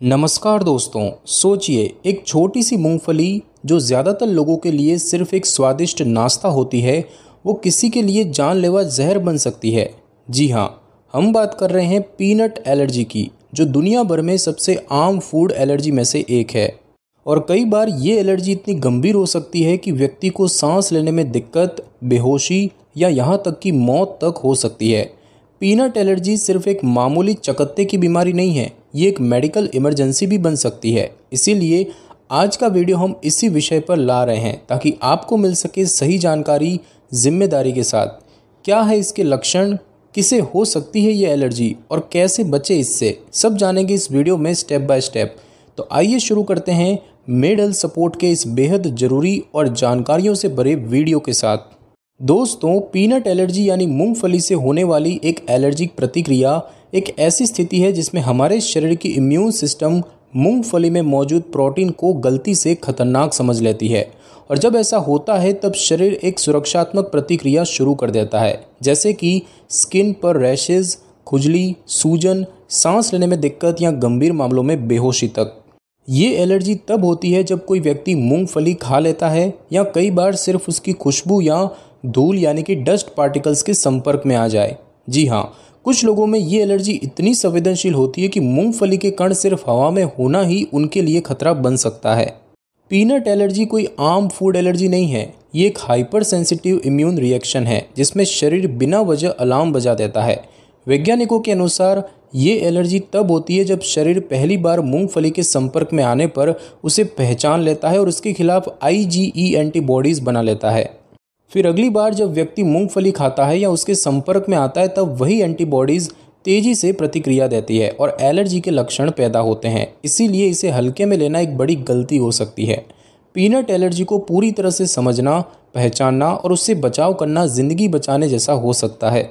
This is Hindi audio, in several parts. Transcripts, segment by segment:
नमस्कार दोस्तों। सोचिए, एक छोटी सी मूंगफली जो ज़्यादातर लोगों के लिए सिर्फ एक स्वादिष्ट नाश्ता होती है, वो किसी के लिए जानलेवा जहर बन सकती है। जी हाँ, हम बात कर रहे हैं पीनट एलर्जी की, जो दुनिया भर में सबसे आम फूड एलर्जी में से एक है। और कई बार ये एलर्जी इतनी गंभीर हो सकती है कि व्यक्ति को सांस लेने में दिक्कत, बेहोशी या यहाँ तक कि मौत तक हो सकती है। पीनट एलर्जी सिर्फ एक मामूली चकत्ते की बीमारी नहीं है, ये एक मेडिकल इमरजेंसी भी बन सकती है। इसीलिए आज का वीडियो हम इसी विषय पर ला रहे हैं ताकि आपको मिल सके सही जानकारी जिम्मेदारी के साथ। क्या है इसके लक्षण, किसे हो सकती है ये एलर्जी और कैसे बचे इससे, सब जानेंगे इस वीडियो में स्टेप बाय स्टेप। तो आइए शुरू करते हैं मेडल सपोर्ट के इस बेहद ज़रूरी और जानकारियों से भरे वीडियो के साथ। दोस्तों, पीनट एलर्जी यानी मूंगफली से होने वाली एक एलर्जिक प्रतिक्रिया एक ऐसी स्थिति है जिसमें हमारे शरीर की इम्यून सिस्टम मूंगफली में मौजूद प्रोटीन को गलती से खतरनाक समझ लेती है। और जब ऐसा होता है तब शरीर एक सुरक्षात्मक प्रतिक्रिया शुरू कर देता है, जैसे कि स्किन पर रैशेज, खुजली, सूजन, सांस लेने में दिक्कत या गंभीर मामलों में बेहोशी तक। ये एलर्जी तब होती है जब कोई व्यक्ति मूंगफली खा लेता है या कई बार सिर्फ उसकी खुशबू या धूल यानी कि डस्ट पार्टिकल्स के संपर्क में आ जाए। जी हाँ, कुछ लोगों में ये एलर्जी इतनी संवेदनशील होती है कि मूंगफली के कण सिर्फ हवा में होना ही उनके लिए खतरा बन सकता है। पीनट एलर्जी कोई आम फूड एलर्जी नहीं है, ये एक हाइपर सेंसिटिव इम्यून रिएक्शन है जिसमें शरीर बिना वजह अलार्म बजा देता है। वैज्ञानिकों के अनुसार ये एलर्जी तब होती है जब शरीर पहली बार मूंगफली के संपर्क में आने पर उसे पहचान लेता है और उसके खिलाफ IgE एंटीबॉडीज़ बना लेता है। फिर अगली बार जब व्यक्ति मूंगफली खाता है या उसके संपर्क में आता है तब वही एंटीबॉडीज़ तेज़ी से प्रतिक्रिया देती है और एलर्जी के लक्षण पैदा होते हैं। इसीलिए इसे हल्के में लेना एक बड़ी गलती हो सकती है। पीनट एलर्जी को पूरी तरह से समझना, पहचानना और उससे बचाव करना ज़िंदगी बचाने जैसा हो सकता है।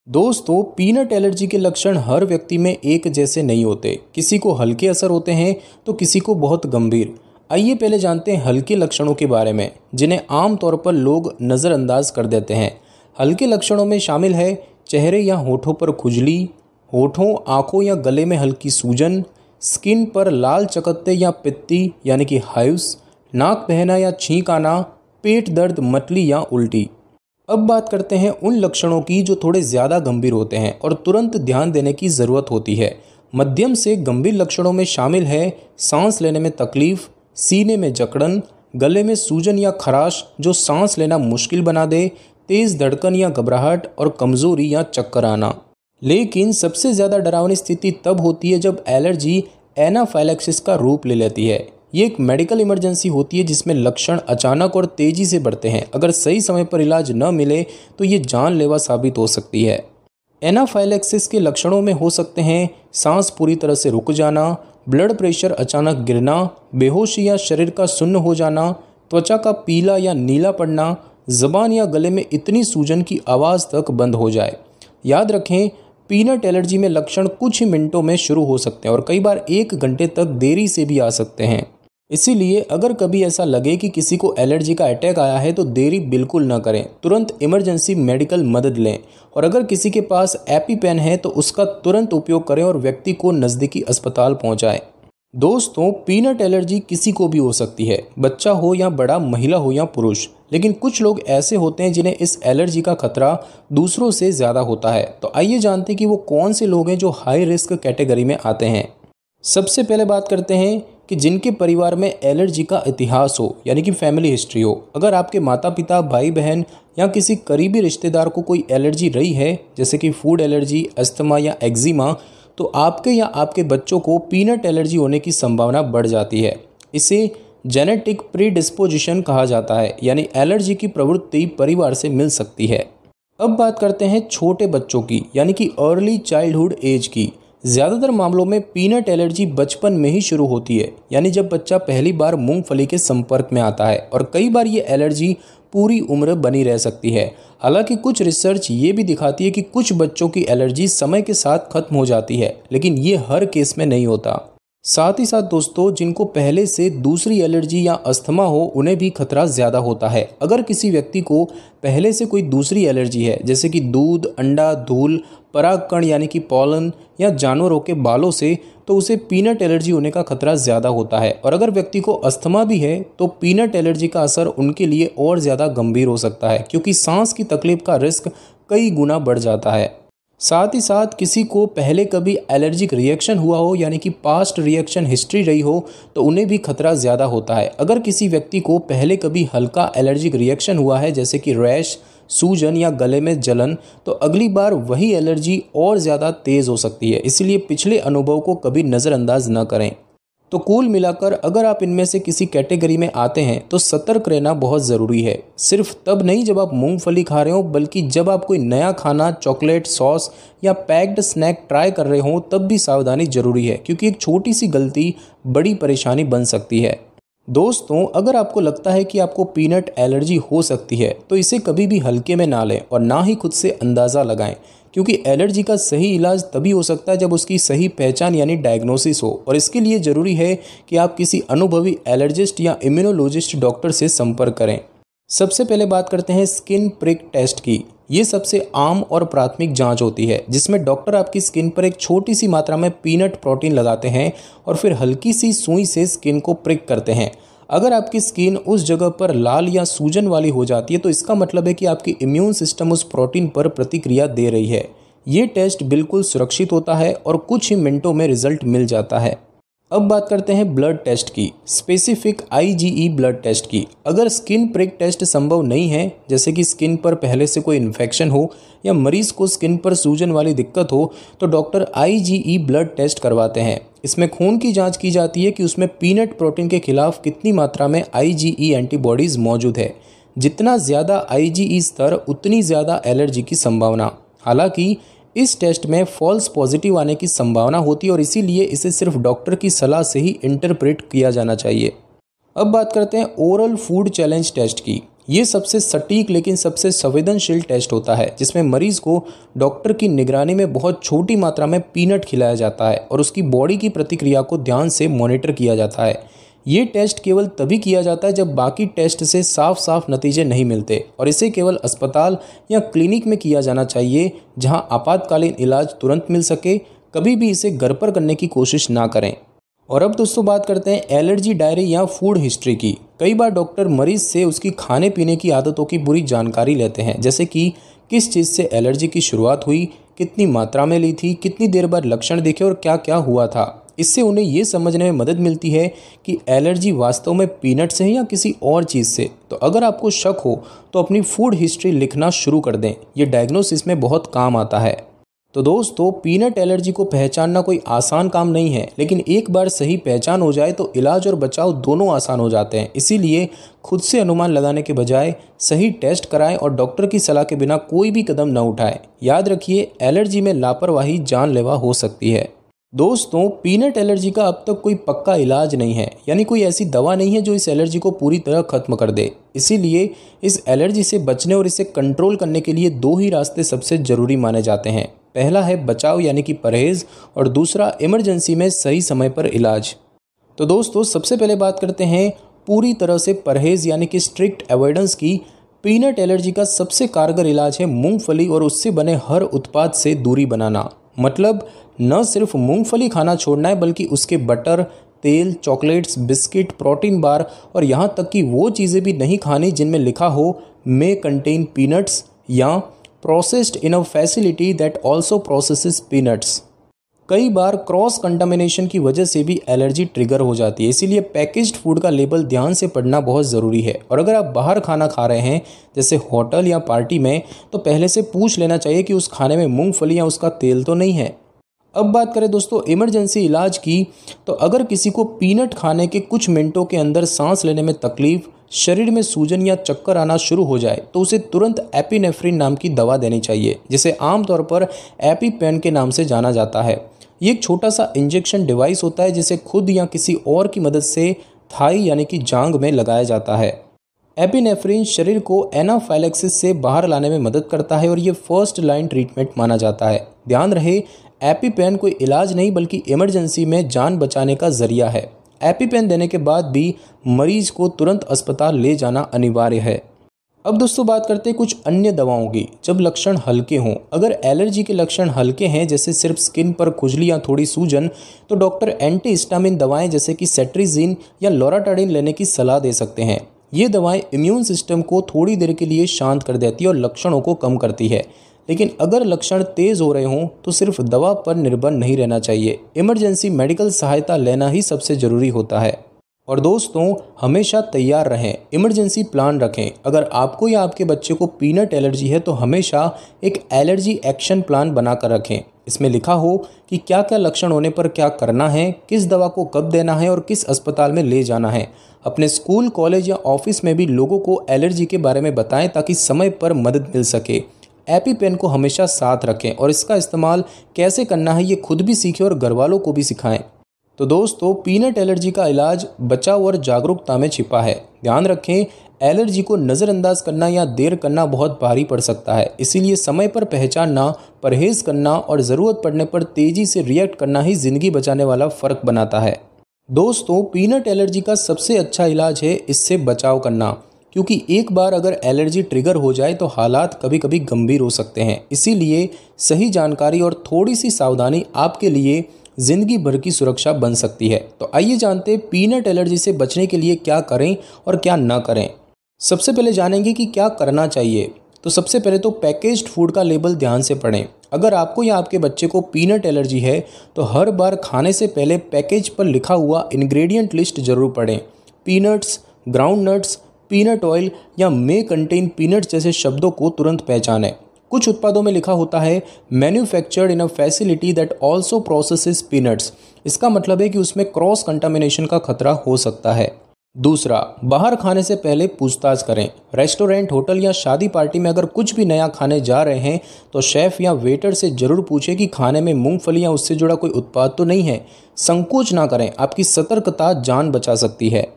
दोस्तों, पीनट एलर्जी के लक्षण हर व्यक्ति में एक जैसे नहीं होते। किसी को हल्के असर होते हैं तो किसी को बहुत गंभीर। आइए पहले जानते हैं हल्के लक्षणों के बारे में, जिन्हें आमतौर पर लोग नज़रअंदाज कर देते हैं। हल्के लक्षणों में शामिल है चेहरे या होठों पर खुजली, होठों, आँखों या गले में हल्की सूजन, स्किन पर लाल चकत्ते या पित्ती यानी कि हाइव्स, नाक बहना या छींक आना, पेट दर्द, मतली या उल्टी। अब बात करते हैं उन लक्षणों की जो थोड़े ज़्यादा गंभीर होते हैं और तुरंत ध्यान देने की ज़रूरत होती है। मध्यम से गंभीर लक्षणों में शामिल है सांस लेने में तकलीफ, सीने में जकड़न, गले में सूजन या खराश जो सांस लेना मुश्किल बना दे, तेज़ धड़कन या घबराहट और कमज़ोरी या चक्कर आना। लेकिन सबसे ज़्यादा डरावनी स्थिति तब होती है जब एलर्जी एनाफाइलैक्सिस का रूप ले लेती है। ये एक मेडिकल इमरजेंसी होती है जिसमें लक्षण अचानक और तेज़ी से बढ़ते हैं। अगर सही समय पर इलाज न मिले तो ये जानलेवा साबित हो सकती है। एनाफाइलैक्सिस के लक्षणों में हो सकते हैं सांस पूरी तरह से रुक जाना, ब्लड प्रेशर अचानक गिरना, बेहोशी या शरीर का सुन्न हो जाना, त्वचा का पीला या नीला पड़ना, ज़बान या गले में इतनी सूजन की आवाज़ तक बंद हो जाए। याद रखें, पीनट एलर्जी में लक्षण कुछ ही मिनटों में शुरू हो सकते हैं और कई बार 1 घंटे तक देरी से भी आ सकते हैं। इसीलिए अगर कभी ऐसा लगे कि किसी को एलर्जी का अटैक आया है तो देरी बिल्कुल न करें, तुरंत इमरजेंसी मेडिकल मदद लें। और अगर किसी के पास एपीपेन है तो उसका तुरंत उपयोग करें और व्यक्ति को नज़दीकी अस्पताल पहुंचाएं। दोस्तों, पीनट एलर्जी किसी को भी हो सकती है, बच्चा हो या बड़ा, महिला हो या पुरुष। लेकिन कुछ लोग ऐसे होते हैं जिन्हें इस एलर्जी का खतरा दूसरों से ज़्यादा होता है। तो आइए जानते हैं कि वो कौन से लोग हैं जो हाई रिस्क कैटेगरी में आते हैं। सबसे पहले बात करते हैं कि जिनके परिवार में एलर्जी का इतिहास हो, यानी कि फैमिली हिस्ट्री हो। अगर आपके माता पिता, भाई बहन या किसी करीबी रिश्तेदार को कोई एलर्जी रही है, जैसे कि फूड एलर्जी, अस्थमा या एक्जिमा, तो आपके या आपके बच्चों को पीनट एलर्जी होने की संभावना बढ़ जाती है। इसे जेनेटिक प्रीडिस्पोजिशन कहा जाता है, यानी एलर्जी की प्रवृत्ति परिवार से मिल सकती है। अब बात करते हैं छोटे बच्चों की, यानी कि अर्ली चाइल्डहुड एज की। ज़्यादातर मामलों में पीनट एलर्जी बचपन में ही शुरू होती है, यानी जब बच्चा पहली बार मूंगफली के संपर्क में आता है। और कई बार ये एलर्जी पूरी उम्र बनी रह सकती है। हालांकि कुछ रिसर्च ये भी दिखाती है कि कुछ बच्चों की एलर्जी समय के साथ खत्म हो जाती है, लेकिन ये हर केस में नहीं होता। साथ ही साथ दोस्तों, जिनको पहले से दूसरी एलर्जी या अस्थमा हो उन्हें भी खतरा ज़्यादा होता है। अगर किसी व्यक्ति को पहले से कोई दूसरी एलर्जी है, जैसे कि दूध, अंडा, धूल, परागकण यानी कि पॉलन या जानवरों के बालों से, तो उसे पीनट एलर्जी होने का खतरा ज़्यादा होता है। और अगर व्यक्ति को अस्थमा भी है तो पीनट एलर्जी का असर उनके लिए और ज़्यादा गंभीर हो सकता है, क्योंकि सांस की तकलीफ का रिस्क कई गुना बढ़ जाता है। साथ ही साथ किसी को पहले कभी एलर्जिक रिएक्शन हुआ हो, यानी कि पास्ट रिएक्शन हिस्ट्री रही हो, तो उन्हें भी खतरा ज़्यादा होता है। अगर किसी व्यक्ति को पहले कभी हल्का एलर्जिक रिएक्शन हुआ है, जैसे कि रैश, सूजन या गले में जलन, तो अगली बार वही एलर्जी और ज़्यादा तेज़ हो सकती है। इसलिए पिछले अनुभव को कभी नज़रअंदाज न करें। तो कुल मिलाकर अगर आप इनमें से किसी कैटेगरी में आते हैं तो सतर्क रहना बहुत ज़रूरी है। सिर्फ तब नहीं जब आप मूंगफली खा रहे हो, बल्कि जब आप कोई नया खाना, चॉकलेट, सॉस या पैक्ड स्नैक ट्राई कर रहे हो तब भी सावधानी जरूरी है, क्योंकि एक छोटी सी गलती बड़ी परेशानी बन सकती है। दोस्तों, अगर आपको लगता है कि आपको पीनट एलर्जी हो सकती है तो इसे कभी भी हल्के में ना लें और ना ही खुद से अंदाज़ा लगाएं, क्योंकि एलर्जी का सही इलाज तभी हो सकता है जब उसकी सही पहचान यानी डायग्नोसिस हो। और इसके लिए ज़रूरी है कि आप किसी अनुभवी एलर्जिस्ट या इम्यूनोलॉजिस्ट डॉक्टर से संपर्क करें। सबसे पहले बात करते हैं स्किन प्रिक टेस्ट की। ये सबसे आम और प्राथमिक जांच होती है, जिसमें डॉक्टर आपकी स्किन पर एक छोटी सी मात्रा में पीनट प्रोटीन लगाते हैं और फिर हल्की सी सुई से स्किन को प्रिक करते हैं। अगर आपकी स्किन उस जगह पर लाल या सूजन वाली हो जाती है तो इसका मतलब है कि आपकी इम्यून सिस्टम उस प्रोटीन पर प्रतिक्रिया दे रही है। ये टेस्ट बिल्कुल सुरक्षित होता है और कुछ ही मिनटों में रिजल्ट मिल जाता है। अब बात करते हैं ब्लड टेस्ट की, स्पेसिफिक IgE ब्लड टेस्ट की। अगर स्किन प्रिक टेस्ट संभव नहीं है, जैसे कि स्किन पर पहले से कोई इन्फेक्शन हो या मरीज को स्किन पर सूजन वाली दिक्कत हो, तो डॉक्टर IgE ब्लड टेस्ट करवाते हैं। इसमें खून की जांच की जाती है कि उसमें पीनट प्रोटीन के खिलाफ कितनी मात्रा में IgE एंटीबॉडीज़ मौजूद है। जितना ज़्यादा IgE स्तर उतनी ज़्यादा एलर्जी की संभावना। हालांकि इस टेस्ट में फॉल्स पॉजिटिव आने की संभावना होती है और इसीलिए इसे सिर्फ डॉक्टर की सलाह से ही इंटरप्रेट किया जाना चाहिए। अब बात करते हैं ओरल फूड चैलेंज टेस्ट की। ये सबसे सटीक लेकिन सबसे संवेदनशील टेस्ट होता है, जिसमें मरीज को डॉक्टर की निगरानी में बहुत छोटी मात्रा में पीनट खिलाया जाता है और उसकी बॉडी की प्रतिक्रिया को ध्यान से मॉनिटर किया जाता है। ये टेस्ट केवल तभी किया जाता है जब बाकी टेस्ट से साफ साफ नतीजे नहीं मिलते, और इसे केवल अस्पताल या क्लिनिक में किया जाना चाहिए जहां आपातकालीन इलाज तुरंत मिल सके। कभी भी इसे घर पर करने की कोशिश ना करें। और अब दोस्तों बात करते हैं एलर्जी डायरी या फूड हिस्ट्री की। कई बार डॉक्टर मरीज से उसकी खाने पीने की आदतों की पूरी जानकारी लेते हैं, जैसे कि किस चीज़ से एलर्जी की शुरुआत हुई, कितनी मात्रा में ली थी, कितनी देर बाद लक्षण दिखे और क्या क्या हुआ था। इससे उन्हें ये समझने में मदद मिलती है कि एलर्जी वास्तव में पीनट से है या किसी और चीज़ से। तो अगर आपको शक हो तो अपनी फूड हिस्ट्री लिखना शुरू कर दें, ये डायग्नोसिस में बहुत काम आता है। तो दोस्तों, पीनट एलर्जी को पहचानना कोई आसान काम नहीं है, लेकिन एक बार सही पहचान हो जाए तो इलाज और बचाव दोनों आसान हो जाते हैं। इसीलिए खुद से अनुमान लगाने के बजाय सही टेस्ट कराएं और डॉक्टर की सलाह के बिना कोई भी कदम न उठाएं। याद रखिए, एलर्जी में लापरवाही जानलेवा हो सकती है। दोस्तों, पीनट एलर्जी का अब तक कोई पक्का इलाज नहीं है, यानी कोई ऐसी दवा नहीं है जो इस एलर्जी को पूरी तरह खत्म कर दे। इसीलिए इस एलर्जी से बचने और इसे कंट्रोल करने के लिए दो ही रास्ते सबसे ज़रूरी माने जाते हैं। पहला है बचाव यानी कि परहेज़, और दूसरा इमरजेंसी में सही समय पर इलाज। तो दोस्तों, सबसे पहले बात करते हैं पूरी तरह से परहेज़ यानी कि स्ट्रिक्ट अवॉइडेंस की। पीनट एलर्जी का सबसे कारगर इलाज है मूंगफली और उससे बने हर उत्पाद से दूरी बनाना। मतलब न सिर्फ मूंगफली खाना छोड़ना है, बल्कि उसके बटर, तेल, चॉकलेट्स, बिस्किट, प्रोटीन बार और यहाँ तक कि वो चीज़ें भी नहीं खानी जिनमें लिखा हो मे कंटेन पीनट्स या processed in a facility that also processes peanuts. कई बार क्रॉस कंटामिनेशन की वजह से भी एलर्जी ट्रिगर हो जाती है, इसीलिए पैकेज्ड फूड का लेबल ध्यान से पढ़ना बहुत ज़रूरी है। और अगर आप बाहर खाना खा रहे हैं, जैसे होटल या पार्टी में, तो पहले से पूछ लेना चाहिए कि उस खाने में मूंगफली या उसका तेल तो नहीं है। अब बात करें दोस्तों इमरजेंसी इलाज की, तो अगर किसी को पीनट खाने के कुछ मिनटों के अंदर सांस लेने में तकलीफ, शरीर में सूजन या चक्कर आना शुरू हो जाए, तो उसे तुरंत एपिनेफ्रिन नाम की दवा देनी चाहिए, जिसे आमतौर पर एपीपेन के नाम से जाना जाता है। ये एक छोटा सा इंजेक्शन डिवाइस होता है जिसे खुद या किसी और की मदद से थाई यानी कि जांघ में लगाया जाता है। एपिनेफ्रिन शरीर को एनाफाइलैक्सिस से बाहर लाने में मदद करता है और ये फर्स्ट लाइन ट्रीटमेंट माना जाता है। ध्यान रहे, एपिपेन कोई इलाज नहीं बल्कि इमरजेंसी में जान बचाने का जरिया है। एपिपेन देने के बाद भी मरीज को तुरंत अस्पताल ले जाना अनिवार्य है। अब दोस्तों बात करते हैं कुछ अन्य दवाओं की जब लक्षण हल्के हों। अगर एलर्जी के लक्षण हल्के हैं जैसे सिर्फ स्किन पर खुजली या थोड़ी सूजन, तो डॉक्टर एंटीहिस्टामिन दवाएं जैसे कि सेट्रिजिन या लोराटाइडिन लेने की सलाह दे सकते हैं। ये दवाएं इम्यून सिस्टम को थोड़ी देर के लिए शांत कर देती है और लक्षणों को कम करती है। लेकिन अगर लक्षण तेज हो रहे हों तो सिर्फ दवा पर निर्भर नहीं रहना चाहिए। इमरजेंसी मेडिकल सहायता लेना ही सबसे ज़रूरी होता है। और दोस्तों हमेशा तैयार रहें, इमरजेंसी प्लान रखें। अगर आपको या आपके बच्चे को पीनट एलर्जी है तो हमेशा एक एलर्जी एक्शन प्लान बनाकर रखें। इसमें लिखा हो कि क्या क्या लक्षण होने पर क्या करना है, किस दवा को कब देना है और किस अस्पताल में ले जाना है। अपने स्कूल, कॉलेज या ऑफिस में भी लोगों को एलर्जी के बारे में बताएं ताकि समय पर मदद मिल सके। एपिपेन को हमेशा साथ रखें और इसका इस्तेमाल कैसे करना है ये खुद भी सीखें और घर वालों को भी सिखाएं। तो दोस्तों पीनट एलर्जी का इलाज बचाव और जागरूकता में छिपा है। ध्यान रखें, एलर्जी को नज़रअंदाज करना या देर करना बहुत भारी पड़ सकता है। इसीलिए समय पर पहचानना, परहेज करना और ज़रूरत पड़ने पर तेज़ी से रिएक्ट करना ही ज़िंदगी बचाने वाला फ़र्क बनाता है। दोस्तों पीनट एलर्जी का सबसे अच्छा इलाज है इससे बचाव करना, क्योंकि एक बार अगर एलर्जी ट्रिगर हो जाए तो हालात कभी कभी गंभीर हो सकते हैं। इसीलिए सही जानकारी और थोड़ी सी सावधानी आपके लिए जिंदगी भर की सुरक्षा बन सकती है। तो आइए जानते हैं पीनट एलर्जी से बचने के लिए क्या करें और क्या ना करें। सबसे पहले जानेंगे कि क्या करना चाहिए। तो सबसे पहले तो पैकेज्ड फूड का लेबल ध्यान से पढ़ें। अगर आपको या आपके बच्चे को पीनट एलर्जी है तो हर बार खाने से पहले पैकेज पर लिखा हुआ इंग्रेडिएंट लिस्ट जरूर पढ़ें। Peanuts, ground nuts, peanut oil या मे कंटेन पीनट्स जैसे शब्दों को तुरंत पहचानें। कुछ उत्पादों में लिखा होता है manufactured in a facility that also processes peanuts. इसका मतलब है कि उसमें क्रॉस कंटामिनेशन का खतरा हो सकता है। दूसरा, बाहर खाने से पहले पूछताछ करें। रेस्टोरेंट, होटल या शादी पार्टी में अगर कुछ भी नया खाने जा रहे हैं तो शेफ या वेटर से जरूर पूछें कि खाने में मूंगफली या उससे जुड़ा कोई उत्पाद तो नहीं है। संकोच ना करें, आपकी सतर्कता जान बचा सकती है।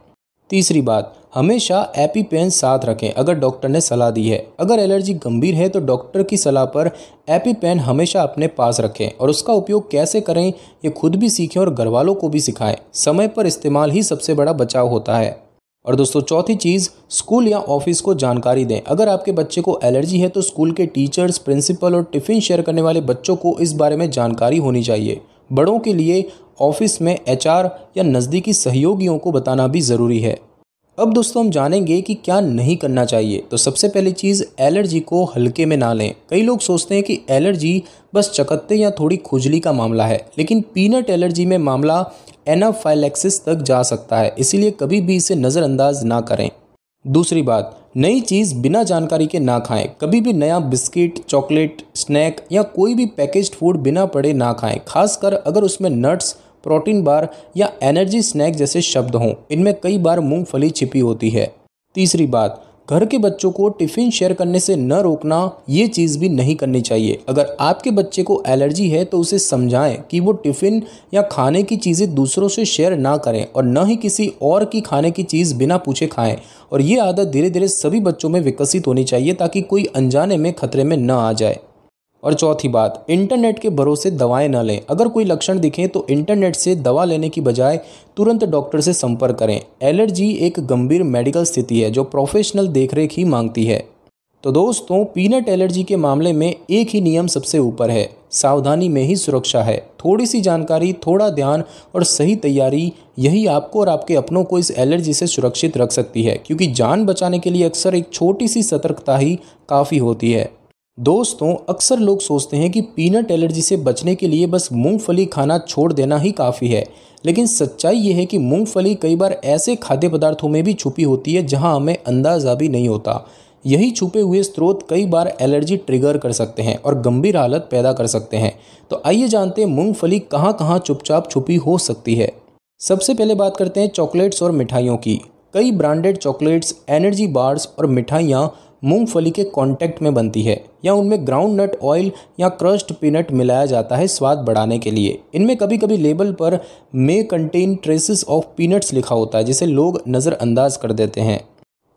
तीसरी बात, हमेशा एपिपेन साथ रखें अगर डॉक्टर ने सलाह दी है। अगर एलर्जी गंभीर है तो डॉक्टर की सलाह पर एपिपेन हमेशा अपने पास रखें और उसका उपयोग कैसे करें ये खुद भी सीखें और घर वालों को भी सिखाएं। समय पर इस्तेमाल ही सबसे बड़ा बचाव होता है। और दोस्तों चौथी चीज़, स्कूल या ऑफिस को जानकारी दें। अगर आपके बच्चे को एलर्जी है तो स्कूल के टीचर्स, प्रिंसिपल और टिफ़िन शेयर करने वाले बच्चों को इस बारे में जानकारी होनी चाहिए। बड़ों के लिए ऑफिस में एचआर या नज़दीकी सहयोगियों को बताना भी ज़रूरी है। अब दोस्तों हम जानेंगे कि क्या नहीं करना चाहिए। तो सबसे पहली चीज़, एलर्जी को हल्के में ना लें। कई लोग सोचते हैं कि एलर्जी बस चकत्ते या थोड़ी खुजली का मामला है, लेकिन पीनट एलर्जी में मामला एनाफाइलैक्सिस तक जा सकता है। इसीलिए कभी भी इसे नज़रअंदाज ना करें। दूसरी बात, नई चीज़ बिना जानकारी के ना खाएं। कभी भी नया बिस्किट, चॉकलेट, स्नैक या कोई भी पैकेज्ड फूड बिना पढ़े ना खाएं, खासकर अगर उसमें नट्स, प्रोटीन बार या एनर्जी स्नैक जैसे शब्द हों। इनमें कई बार मूंगफली छिपी होती है। तीसरी बात, घर के बच्चों को टिफ़िन शेयर करने से न रोकना, ये चीज़ भी नहीं करनी चाहिए। अगर आपके बच्चे को एलर्जी है तो उसे समझाएं कि वो टिफ़िन या खाने की चीज़ें दूसरों से शेयर ना करें और न ही किसी और की खाने की चीज़ बिना पूछे खाएं। और ये आदत धीरे धीरे सभी बच्चों में विकसित होनी चाहिए ताकि कोई अनजाने में खतरे में न आ जाए। और चौथी बात, इंटरनेट के भरोसे दवाएं न लें। अगर कोई लक्षण दिखे तो इंटरनेट से दवा लेने की बजाय तुरंत डॉक्टर से संपर्क करें। एलर्जी एक गंभीर मेडिकल स्थिति है जो प्रोफेशनल देखरेख ही मांगती है। तो दोस्तों पीनट एलर्जी के मामले में एक ही नियम सबसे ऊपर है, सावधानी में ही सुरक्षा है। थोड़ी सी जानकारी, थोड़ा ध्यान और सही तैयारी, यही आपको और आपके अपनों को इस एलर्जी से सुरक्षित रख सकती है, क्योंकि जान बचाने के लिए अक्सर एक छोटी सी सतर्कता ही काफ़ी होती है। दोस्तों अक्सर लोग सोचते हैं कि पीनट एलर्जी से बचने के लिए बस मूंगफली खाना छोड़ देना ही काफ़ी है, लेकिन सच्चाई ये है कि मूंगफली कई बार ऐसे खाद्य पदार्थों में भी छुपी होती है जहां हमें अंदाज़ा भी नहीं होता। यही छुपे हुए स्रोत कई बार एलर्जी ट्रिगर कर सकते हैं और गंभीर हालत पैदा कर सकते हैं। तो आइए जानते हैं मूंगफली कहाँ कहाँ चुपचाप छुपी हो सकती है। सबसे पहले बात करते हैं चॉकलेट्स और मिठाइयों की। कई ब्रांडेड चॉकलेट्स, एनर्जी बार्स और मिठाइयाँ मूंगफली के कांटेक्ट में बनती है या उनमें ग्राउंड नट ऑयल या क्रश्ड पीनट मिलाया जाता है स्वाद बढ़ाने के लिए। इनमें कभी कभी लेबल पर may contain traces of peanuts लिखा होता है, जिसे लोग नज़रअंदाज कर देते हैं।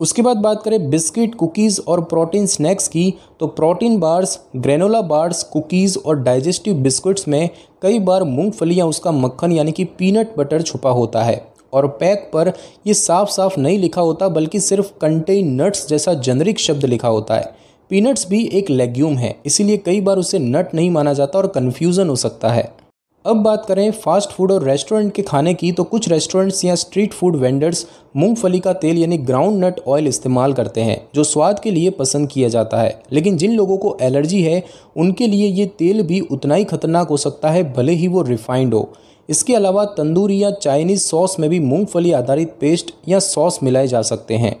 उसके बाद बात करें बिस्किट, कुकीज़ और प्रोटीन स्नैक्स की, तो protein bars, granola bars, cookies और डाइजेस्टिव बिस्किट्स में कई बार मूंगफली या उसका मक्खन यानी कि पीनट बटर छुपा होता है और पैक पर ये साफ साफ नहीं लिखा होता बल्कि सिर्फ कंटेन नट्स जैसा जेनेरिक शब्द लिखा होता है। पीनट्स भी एक लेग्यूम है, इसीलिए कई बार उसे नट नहीं माना जाता और कन्फ्यूज़न हो सकता है। अब बात करें फास्ट फूड और रेस्टोरेंट के खाने की, तो कुछ रेस्टोरेंट्स या स्ट्रीट फूड वेंडर्स मूंगफली का तेल यानी ग्राउंड नट ऑयल इस्तेमाल करते हैं जो स्वाद के लिए पसंद किया जाता है, लेकिन जिन लोगों को एलर्जी है उनके लिए ये तेल भी उतना ही खतरनाक हो सकता है भले ही वो रिफाइंड हो। इसके अलावा तंदूरी या चाइनीज़ सॉस में भी मूंगफली आधारित पेस्ट या सॉस मिलाए जा सकते हैं।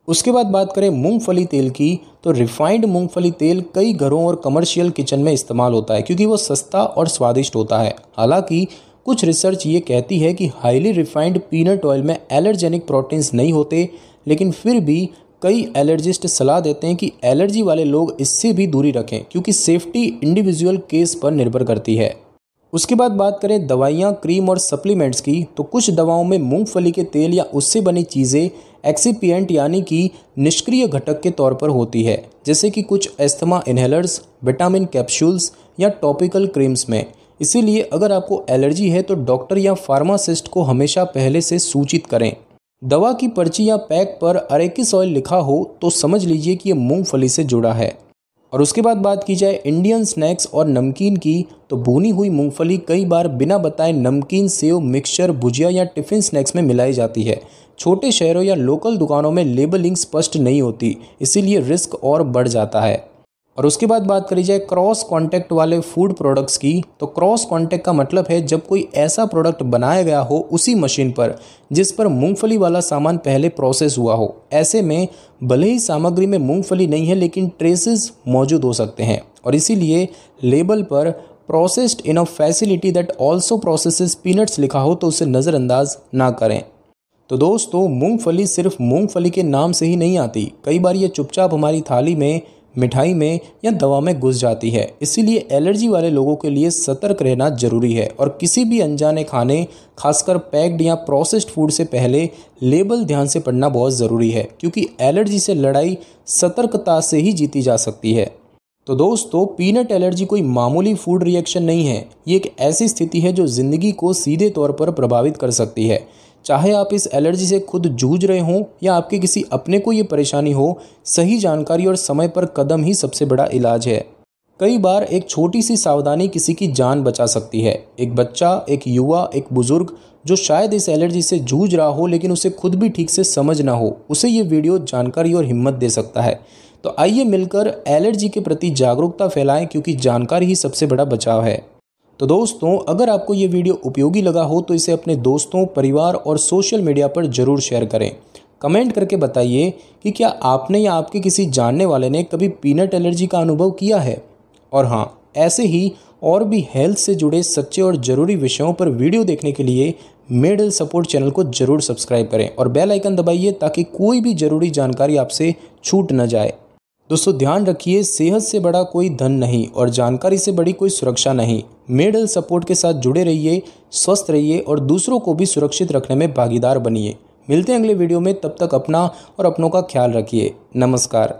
उसके बाद बात करें मूंगफली तेल की, तो रिफाइंड मूंगफली तेल कई घरों और कमर्शियल किचन में इस्तेमाल होता है क्योंकि वो सस्ता और स्वादिष्ट होता है। हालांकि कुछ रिसर्च ये कहती है कि हाईली रिफाइंड पीनट ऑयल में एलर्जेनिक प्रोटीन्स नहीं होते, लेकिन फिर भी कई एलर्जिस्ट सलाह देते हैं कि एलर्जी वाले लोग इससे भी दूरी रखें क्योंकि सेफ्टी इंडिविजुअल केस पर निर्भर करती है। उसके बाद बात करें दवाइयाँ, क्रीम और सप्लीमेंट्स की, तो कुछ दवाओं में मूंगफली के तेल या उससे बनी चीज़ें एक्सिपिएंट यानी कि निष्क्रिय घटक के तौर पर होती है, जैसे कि कुछ एस्थमा इनहेलर्स, विटामिन कैप्सूल्स या टॉपिकल क्रीम्स में। इसीलिए अगर आपको एलर्जी है तो डॉक्टर या फार्मासिस्ट को हमेशा पहले से सूचित करें। दवा की पर्ची या पैक पर अरेकिस ऑयल लिखा हो तो समझ लीजिए कि ये मूंगफली से जुड़ा है। और उसके बाद बात की जाए इंडियन स्नैक्स और नमकीन की, तो भुनी हुई मूंगफली कई बार बिना बताए नमकीन, सेव, मिक्सचर, भुजिया या टिफ़िन स्नैक्स में मिलाई जाती है। छोटे शहरों या लोकल दुकानों में लेबलिंग स्पष्ट नहीं होती, इसीलिए रिस्क और बढ़ जाता है। और उसके बाद बात करी जाए क्रॉस कॉन्टैक्ट वाले फूड प्रोडक्ट्स की, तो क्रॉस कॉन्टैक्ट का मतलब है जब कोई ऐसा प्रोडक्ट बनाया गया हो उसी मशीन पर जिस पर मूंगफली वाला सामान पहले प्रोसेस हुआ हो। ऐसे में भले ही सामग्री में मूंगफली नहीं है लेकिन ट्रेसेस मौजूद हो सकते हैं और इसीलिए लेबल पर processed in a facility that also processes peanuts लिखा हो तो उसे नज़रअंदाज ना करें। तो दोस्तों, मूंगफली सिर्फ मूंगफली के नाम से ही नहीं आती, कई बार ये चुपचाप हमारी थाली में, मिठाई में या दवा में घुस जाती है। इसीलिए एलर्जी वाले लोगों के लिए सतर्क रहना जरूरी है और किसी भी अनजाने खाने, खासकर पैक्ड या प्रोसेस्ड फूड से पहले लेबल ध्यान से पढ़ना बहुत ज़रूरी है क्योंकि एलर्जी से लड़ाई सतर्कता से ही जीती जा सकती है। तो दोस्तों, पीनट एलर्जी कोई मामूली फूड रिएक्शन नहीं है, ये एक ऐसी स्थिति है जो ज़िंदगी को सीधे तौर पर प्रभावित कर सकती है। चाहे आप इस एलर्जी से खुद जूझ रहे हों या आपके किसी अपने को ये परेशानी हो, सही जानकारी और समय पर कदम ही सबसे बड़ा इलाज है। कई बार एक छोटी सी सावधानी किसी की जान बचा सकती है। एक बच्चा, एक युवा, एक बुजुर्ग जो शायद इस एलर्जी से जूझ रहा हो लेकिन उसे खुद भी ठीक से समझ ना हो, उसे ये वीडियो जानकारी और हिम्मत दे सकता है। तो आइए मिलकर एलर्जी के प्रति जागरूकता फैलाएं क्योंकि जानकारी ही सबसे बड़ा बचाव है। तो दोस्तों, अगर आपको ये वीडियो उपयोगी लगा हो तो इसे अपने दोस्तों, परिवार और सोशल मीडिया पर ज़रूर शेयर करें। कमेंट करके बताइए कि क्या आपने या आपके किसी जानने वाले ने कभी पीनट एलर्जी का अनुभव किया है। और हाँ, ऐसे ही और भी हेल्थ से जुड़े सच्चे और ज़रूरी विषयों पर वीडियो देखने के लिए मेड हेल्थ सपोर्ट चैनल को ज़रूर सब्सक्राइब करें और बेल आइकन दबाइए ताकि कोई भी ज़रूरी जानकारी आपसे छूट न जाए। दोस्तों, ध्यान रखिए, सेहत से बड़ा कोई धन नहीं और जानकारी से बड़ी कोई सुरक्षा नहीं। मेड हेल्थ सपोर्ट के साथ जुड़े रहिए, स्वस्थ रहिए और दूसरों को भी सुरक्षित रखने में भागीदार बनिए। मिलते हैं अगले वीडियो में, तब तक अपना और अपनों का ख्याल रखिए। नमस्कार।